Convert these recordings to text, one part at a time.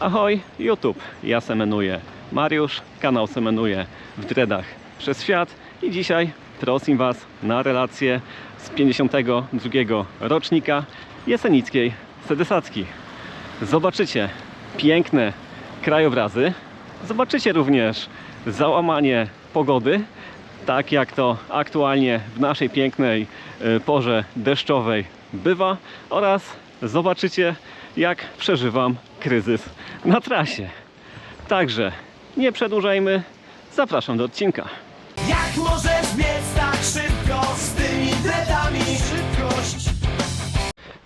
Ahoj YouTube, ja semenuję Mariusz, kanał semenuje w dreadach przez świat i dzisiaj proszę Was na relację z 52. rocznika jesenickiej Sedesacki. Zobaczycie piękne krajobrazy, zobaczycie również załamanie pogody, tak jak to aktualnie w naszej pięknej porze deszczowej bywa, oraz zobaczycie, jak przeżywam kryzys na trasie. Także nie przedłużajmy, zapraszam do odcinka. Jak możesz biec tak szybko z tymi dreadami? Szybkość.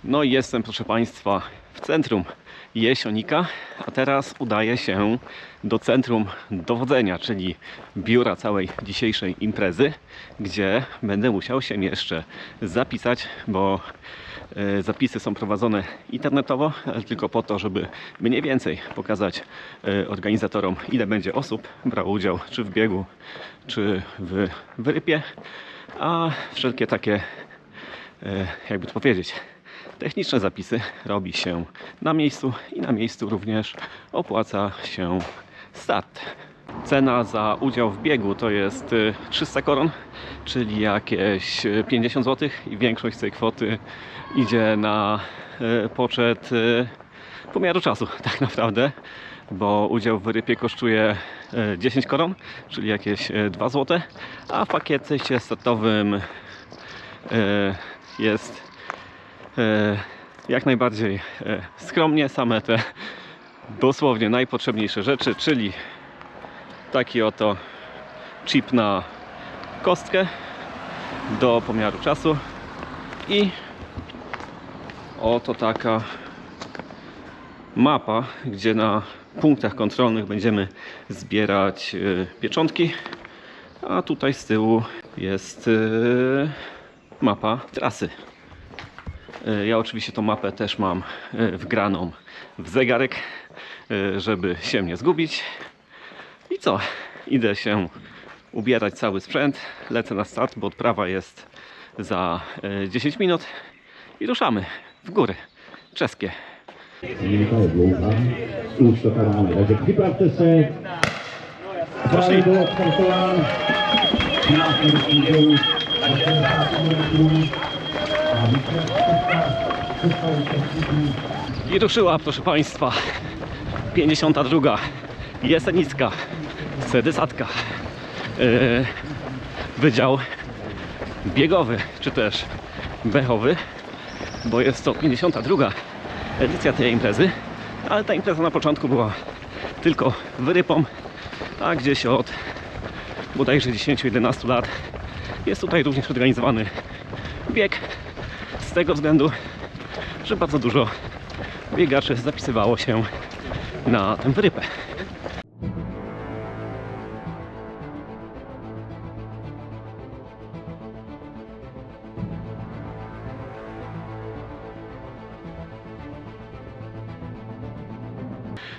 No i jestem, proszę Państwa, w centrum Jesionika, a teraz udaję się do centrum dowodzenia, czyli biura całej dzisiejszej imprezy, gdzie będę musiał się jeszcze zapisać, bo zapisy są prowadzone internetowo, ale tylko po to, żeby mniej więcej pokazać organizatorom, ile będzie osób brało udział, czy w biegu, czy w wyrypie, a wszelkie takie, jakby to powiedzieć, techniczne zapisy robi się na miejscu i na miejscu również opłaca się start. Cena za udział w biegu to jest 300 koron, czyli jakieś 50 zł i większość z tej kwoty idzie na poczet pomiaru czasu tak naprawdę, bo udział w wyrypie kosztuje 10 koron, czyli jakieś 2 zł, a w pakiecie startowym jest jak najbardziej skromnie. Same te dosłownie najpotrzebniejsze rzeczy, czyli taki oto chip na kostkę do pomiaru czasu i oto taka mapa, gdzie na punktach kontrolnych będziemy zbierać pieczątki, a tutaj z tyłu jest mapa trasy. Ja oczywiście tą mapę też mam wgraną w zegarek, żeby się nie zgubić. I co? Idę się ubierać cały sprzęt, lecę na start, bo odprawa jest za 10 minut i ruszamy w góry czeskie. Minuta je dlouhá, už to tam máme, takže připravte se, právě byl odstartován, následný jdou, I ruszyła, proszę Państwa, 52. jesenicka Sedesatka. Wydział biegowy, czy też bechowy, bo jest to 52. edycja tej imprezy, ale ta impreza na początku była tylko wyrypą, a gdzieś od bodajże 10-11 lat jest tutaj również organizowany bieg, z tego względu, że bardzo dużo biegaczy zapisywało się na tę wyrypę.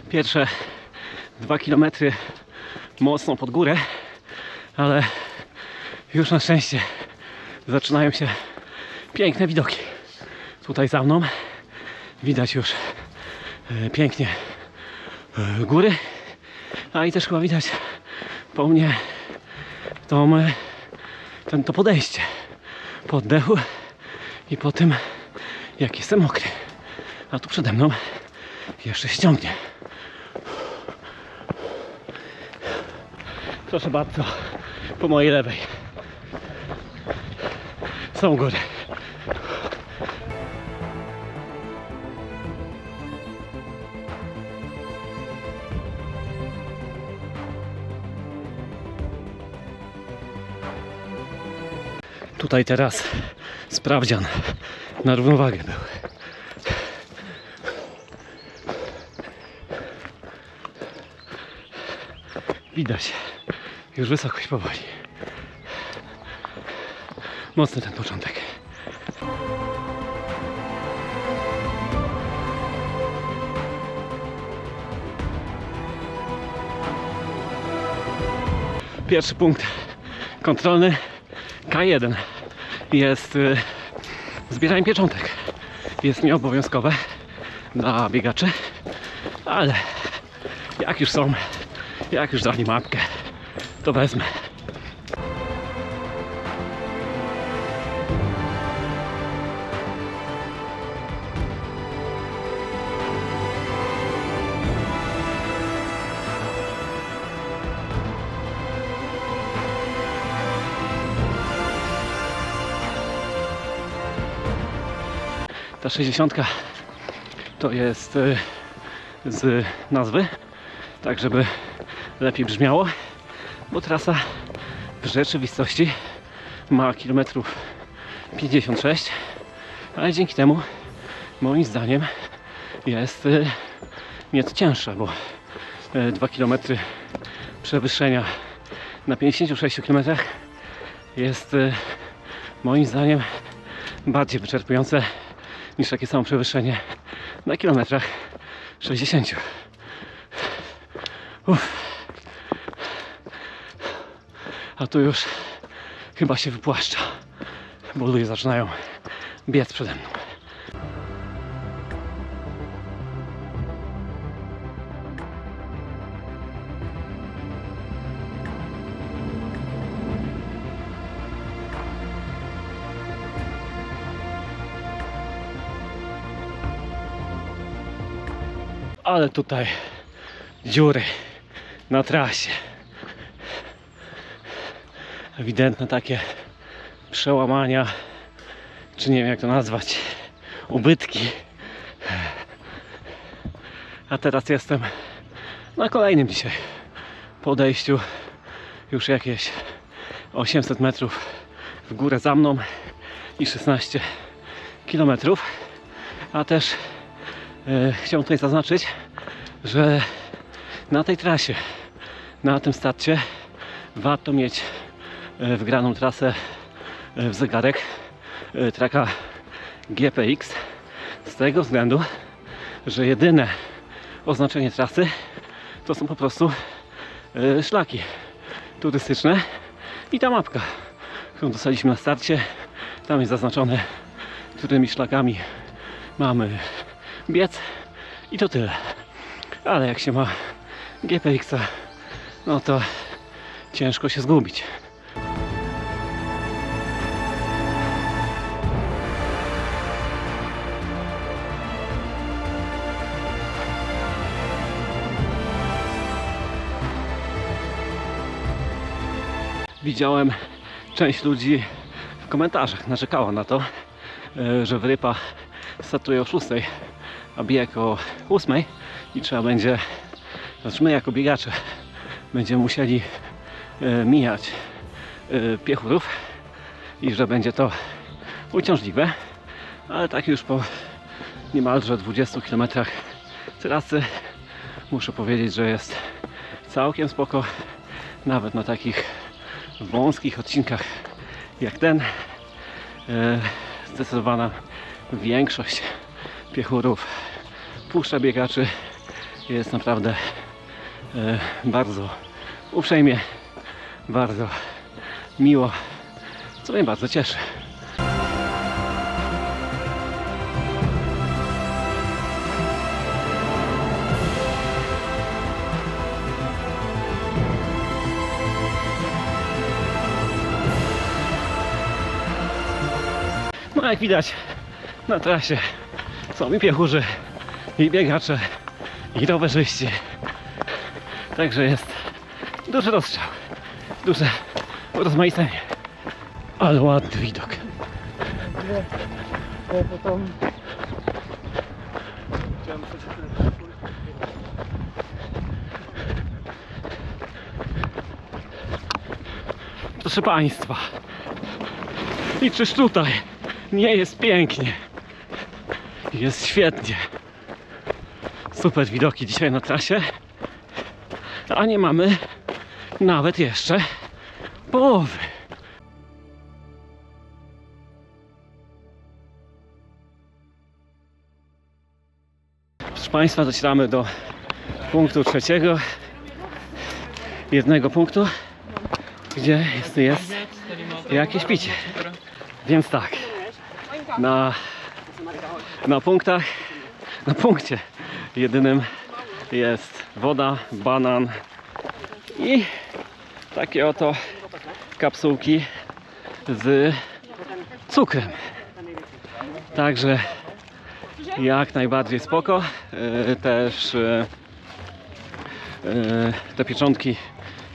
Pierwsze 2 km mocno pod górę, ale już na szczęście zaczynają się piękne widoki. Tutaj za mną widać już pięknie góry, a i też chyba widać po mnie to podejście po oddechu i po tym, jak jestem mokry. A tu przede mną jeszcze ściągnie. Proszę bardzo, po mojej lewej są góry. Tutaj teraz sprawdzian na równowagę był. Widać już wysokość powoli. Mocny ten początek. Pierwszy punkt kontrolny K1 jest zbieranie pieczątek. Jest nieobowiązkowe dla biegaczy. Ale jak już dali mapkę, to wezmę. Ta 60 to jest z nazwy, tak żeby lepiej brzmiało, bo trasa w rzeczywistości ma kilometrów 56, ale dzięki temu moim zdaniem jest nieco cięższa, bo 2 km przewyższenia na 56 km jest moim zdaniem bardziej wyczerpujące niż takie samo przewyższenie na kilometrach 60. A tu już chyba się wypłaszcza, bo ludzie zaczynają biec przede mną. Ale tutaj dziury na trasie. Ewidentne takie przełamania, czy nie wiem jak to nazwać, ubytki. A teraz jestem na kolejnym dzisiaj podejściu, już jakieś 800 metrów w górę za mną i 16 km. A też chciałem tutaj zaznaczyć, że na tej trasie, na tym starcie warto mieć wgraną trasę w zegarek traka GPX z tego względu, że jedyne oznaczenie trasy to są po prostu szlaki turystyczne i ta mapka, którą dostaliśmy na starcie. Tam jest zaznaczone, którymi szlakami mamy biec i to tyle. Ale jak się ma GPX-a, no to ciężko się zgubić. Widziałem, część ludzi w komentarzach narzekała na to, że Wrypa startuje o 6, a bieg o 8 i trzeba będzie, znaczy my jako biegacze będziemy musieli mijać piechurów i że będzie to uciążliwe, ale tak już po niemalże 20 km trasy muszę powiedzieć, że jest całkiem spoko, nawet na takich wąskich odcinkach jak ten. Zdecydowana większość piechurów puszcza biegaczy. Jest naprawdę bardzo uprzejmie, bardzo miło, co mnie bardzo cieszy. No jak widać na trasie są i piechurzy, i biegacze, i rowerzyści. Także jest duży rozstrzał, duże rozmaicenie. Ale ładny widok. Proszę Państwa, i czyż tutaj nie jest pięknie? Jest świetnie. Super widoki dzisiaj na trasie. A nie mamy nawet jeszcze połowy. Proszę Państwa, docieramy do punktu trzeciego. Jednego punktu, gdzie jest jakieś picie. Więc tak, na punkcie jedynym Jest woda, banan i takie oto kapsułki z cukrem. Także jak najbardziej spoko. Też te pieczątki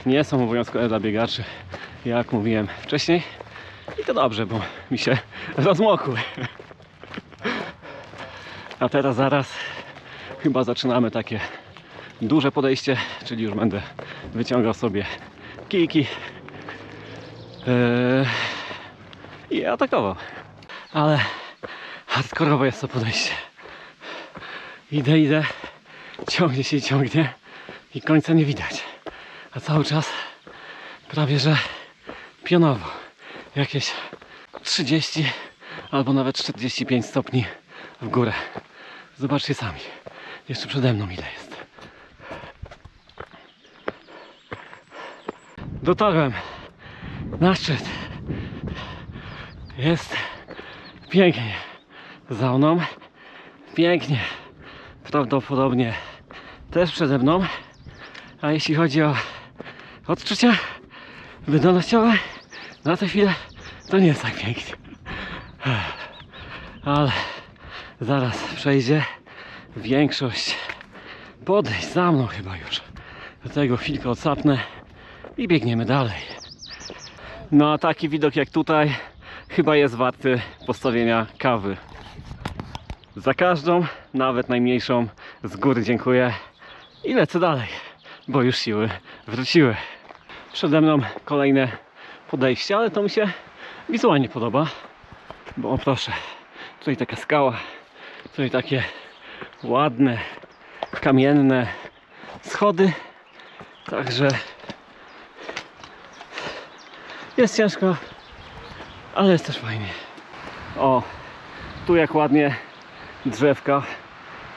nie są obowiązkowe dla biegaczy, jak mówiłem wcześniej. I to dobrze, bo mi się rozmokły. A teraz zaraz chyba zaczynamy takie duże podejście, czyli już będę wyciągał sobie kijki i atakował. Ale hardkorowe jest to podejście. Idę, ciągnie się i ciągnie i końca nie widać. A cały czas prawie że pionowo. Jakieś 30 albo nawet 45 stopni w górę. Zobaczcie sami. Jeszcze przede mną ile jest. Dotarłem na szczyt. Jest pięknie. Za mną pięknie. Prawdopodobnie też przede mną. A jeśli chodzi o odczucia wydolnościowe, na tę chwilę to nie jest tak pięknie. Ale zaraz przejdzie większość podejść za mną chyba już. Do tego chwilkę odsapnę i biegniemy dalej. No a taki widok jak tutaj chyba jest warty postawienia kawy. Za każdą, nawet najmniejszą, z góry dziękuję i lecę dalej, bo już siły wróciły. Przede mną kolejne podejście, ale to mi się wizualnie podoba, bo o proszę, tutaj taka skała, tutaj takie ładne, kamienne schody, także jest ciężko, ale jest też fajnie. O, tu jak ładnie drzewka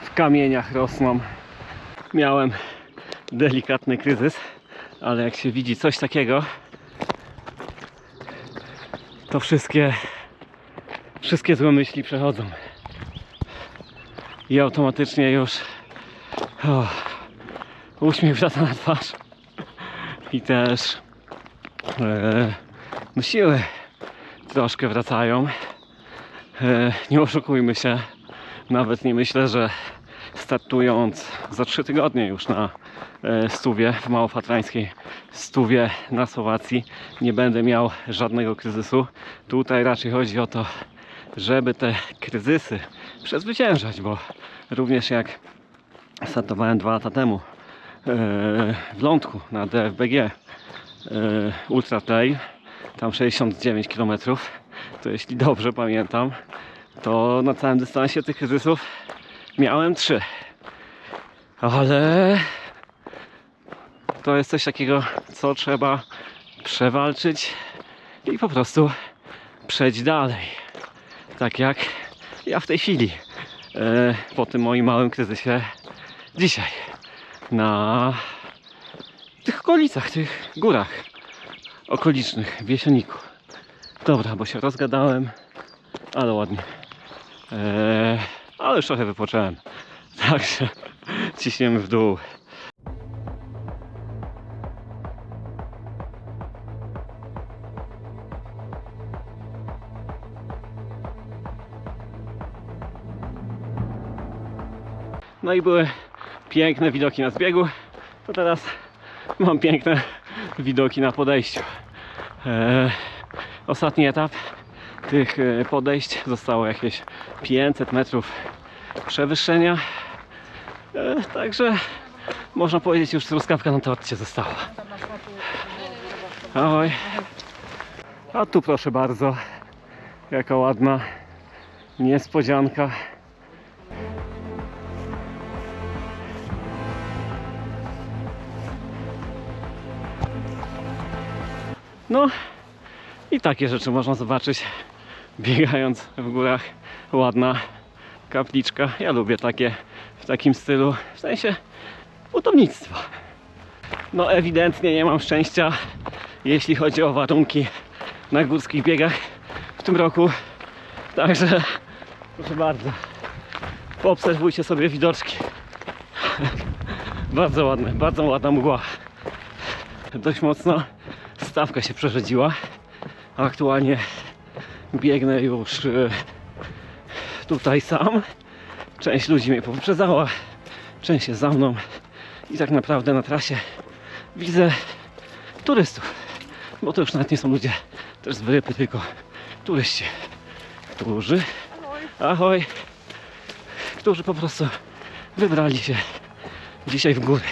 w kamieniach rosną. Miałem delikatny kryzys, ale jak się widzi coś takiego, to wszystkie złe myśli przechodzą i automatycznie już uśmiech wraca na twarz i też no siły troszkę wracają. Nie oszukujmy się, nawet nie myślę, że startując za 3 tygodnie już na stówie w małofatrańskiej stówie na Słowacji nie będę miał żadnego kryzysu. Tutaj raczej chodzi o to, żeby te kryzysy przezwyciężać, bo również jak startowałem 2 lata temu w Lądku na DFBG Ultra Trail, tam 69 km, to jeśli dobrze pamiętam, to na całym dystansie tych kryzysów miałem 3. Ale to jest coś takiego, co trzeba przewalczyć i po prostu przejść dalej. Tak jak ja w tej chwili, po tym moim małym kryzysie dzisiaj, na tych okolicach, tych górach okolicznych, w Jesieniku. Dobra, bo się rozgadałem, ale ładnie. Ale już trochę wypocząłem. Także ciśniemy w dół. No i były piękne widoki na zbiegu, to teraz mam piękne widoki na podejściu. Ostatni etap tych podejść zostało jakieś 500 metrów przewyższenia. Także można powiedzieć, już truskawka na torcie została. Ahoj. A tu proszę bardzo, jaka ładna niespodzianka. No i takie rzeczy można zobaczyć biegając w górach. Ładna kapliczka. Ja lubię takie w takim stylu, w sensie budownictwa. No ewidentnie nie mam szczęścia, jeśli chodzi o warunki na górskich biegach w tym roku. Także proszę bardzo, poobserwujcie sobie widoczki. Bardzo ładna mgła. Dość mocno stawka się przerzedziła. Aktualnie biegnę już tutaj sam. Część ludzi mnie poprzedzała, część jest za mną i tak naprawdę na trasie widzę turystów, bo to już nawet nie są ludzie też z wyrypy, tylko turyści, którzy ahoj, którzy po prostu wybrali się dzisiaj w góry.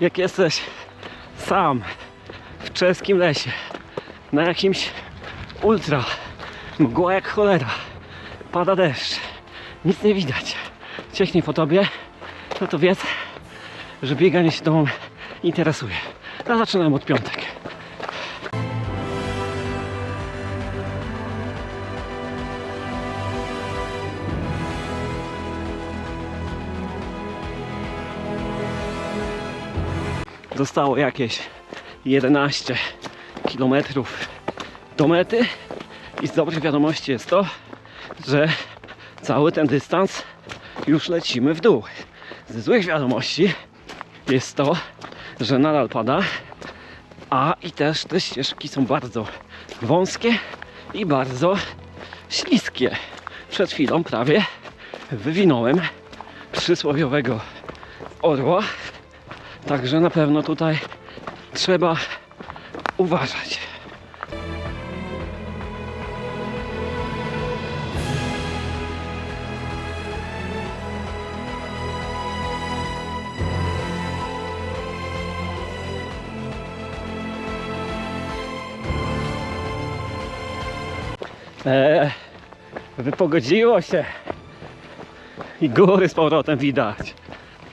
Jak jesteś sam w czeskim lesie, na jakimś ultra, mgła jak cholera, pada deszcz, nic nie widać, cieknie po tobie, no to wiedz, że bieganie się tobą interesuje. Ja zaczynam od piątek. Zostało jakieś 11 km do mety i z dobrych wiadomości jest to, że cały ten dystans już lecimy w dół. Ze złych wiadomości jest to, że nadal pada, a i też te ścieżki są bardzo wąskie i bardzo śliskie. Przed chwilą prawie wywinąłem przysłowiowego orła. Także na pewno tutaj trzeba uważać. Wypogodziło się i góry z powrotem widać.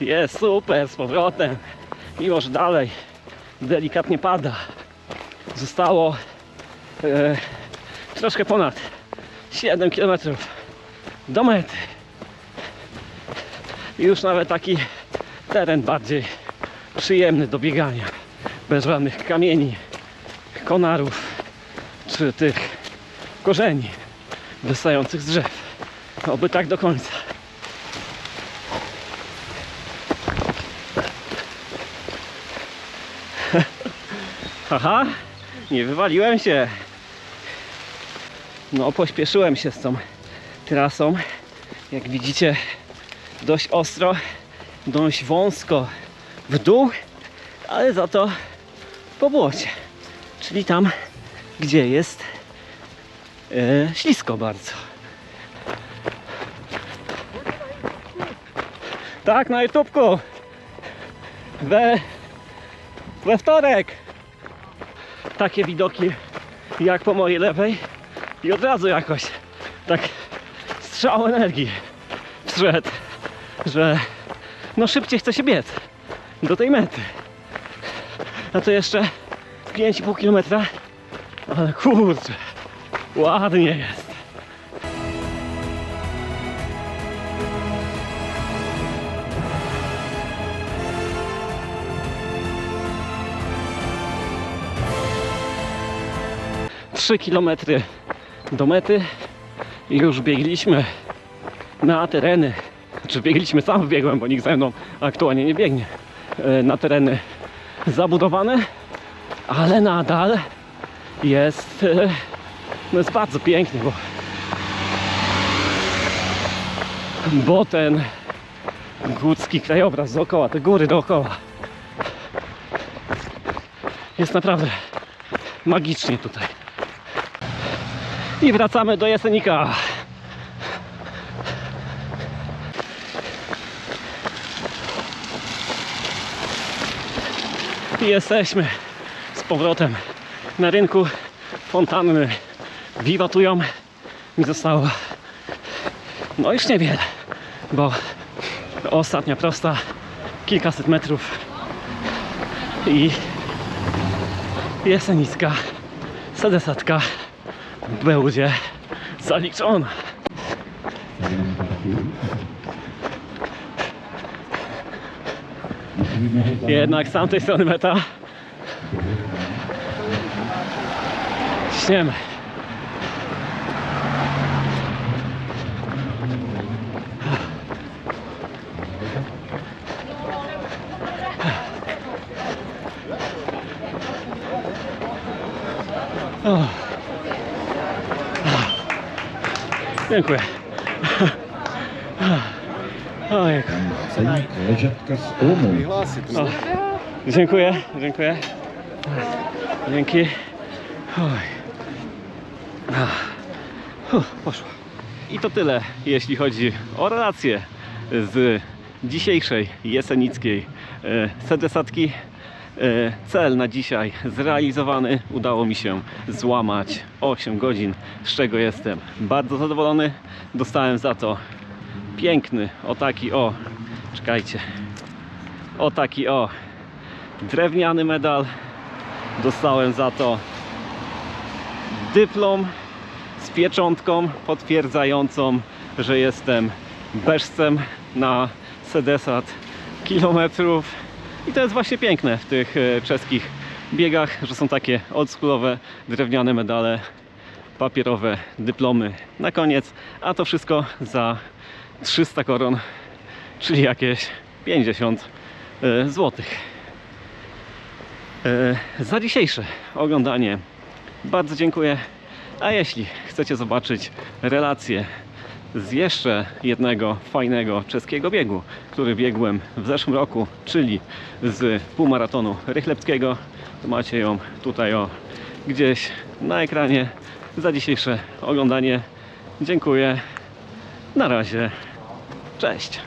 Jest super z powrotem, mimo że dalej delikatnie pada. Zostało troszkę ponad 7 km do mety. I już nawet taki teren bardziej przyjemny do biegania, bez żadnych kamieni, konarów czy tych korzeni wystających z drzew. Oby tak do końca. Haha, nie wywaliłem się. No, pośpieszyłem się z tą trasą. Jak widzicie, dość ostro, dość wąsko w dół, ale za to po błocie. Czyli tam, gdzie jest ślisko bardzo. Tak, na YouTubeku. We wtorek. Takie widoki jak po mojej lewej i od razu jakoś tak strzał energii wszedł, że no szybciej chce się biec do tej mety. A to jeszcze 5,5 km, ale kurczę, ładnie jest. Trzy kilometry do mety i już biegliśmy na tereny, znaczy biegliśmy, sam biegłem, bo nikt ze mną aktualnie nie biegnie, na tereny zabudowane, ale nadal jest, no jest bardzo pięknie, bo ten gódzki krajobraz dookoła, te góry dookoła, jest naprawdę magicznie tutaj. I wracamy do Jesenika. I jesteśmy z powrotem na rynku. Fontanny wiwatują. Mi zostało no już niewiele, bo ostatnia prosta, kilkaset metrów i Jesenicka sedesatka będzie zaliczona. Jednak z tamtej strony meta Ciśniemy. O. Dziękuję. Ojejku. Ceník Ležatka z Olomouc. O. Dziękuję, dziękuję. Dzięki. Oj. Poszło. I to tyle, jeśli chodzi o relacje z dzisiejszej jesenickiej sedesatki. Cel na dzisiaj zrealizowany. Udało mi się złamać 8 godzin, z czego jestem bardzo zadowolony. Dostałem za to piękny, czekajcie, drewniany medal. Dostałem za to dyplom z pieczątką potwierdzającą, że jestem beżcem na sedesat kilometrów. I to jest właśnie piękne w tych czeskich biegach, że są takie oldschoolowe drewniane medale, papierowe dyplomy na koniec, a to wszystko za 300 koron, czyli jakieś 50 zł. Za dzisiejsze oglądanie bardzo dziękuję, a jeśli chcecie zobaczyć relacje z jeszcze jednego fajnego czeskiego biegu, który biegłem w zeszłym roku, czyli z półmaratonu rychlewskiego, to macie ją tutaj gdzieś na ekranie. Za dzisiejsze oglądanie dziękuję. Na razie. Cześć.